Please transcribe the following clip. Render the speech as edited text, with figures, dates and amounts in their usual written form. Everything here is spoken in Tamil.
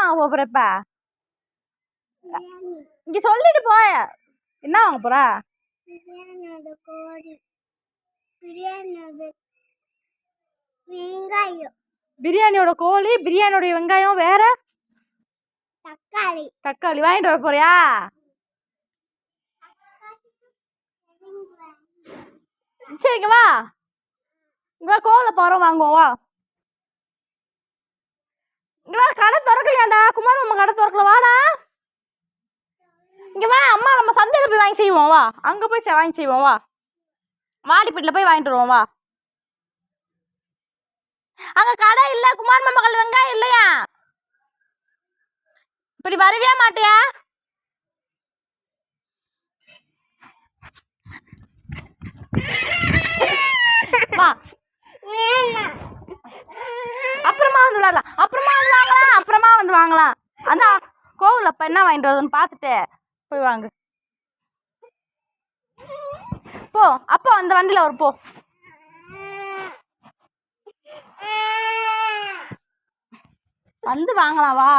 வாங்க போறப்ப இங்க சொல்லிட்டு போய என்ன வாங்க போற? பிரியாணியோட கோழி, பிரியாணியோட வெங்காயம், வேற தக்காளி வாங்கிட்டு வர போறியா? சரிங்க வா, இங்க கோவில போறோம் வாங்குவோம் வா. இங்க வா, கடை திறக்கலையாண்டா, குமார் மாமா கடை திறக்கல, வாடா இங்க வா. அம்மா நம்ம சந்தையில போய் வாங்கி செய்வோம் வா, அங்க போய் வாங்கி செய்வோம் வா. வாடிப்பட்டில போய் வாங்கிட்டு வருவோம் வா. அங்க கடை இல்ல, குமார் மாமா கல் வெங்காயம் இல்லையா? இப்படி வரவே மாட்டியா? அப்புறமா வந்து விளையாடலாம், அப்புறமா வந்து வாங்கலாம். அதான் கோவில் அப்ப என்ன வாங்கிட்டு வருதுன்னு பார்த்துட்டு போய் வாங்க போ. அப்போ அந்த வண்டியில ஒரு போ. வந்து வாங்கலாம் வா.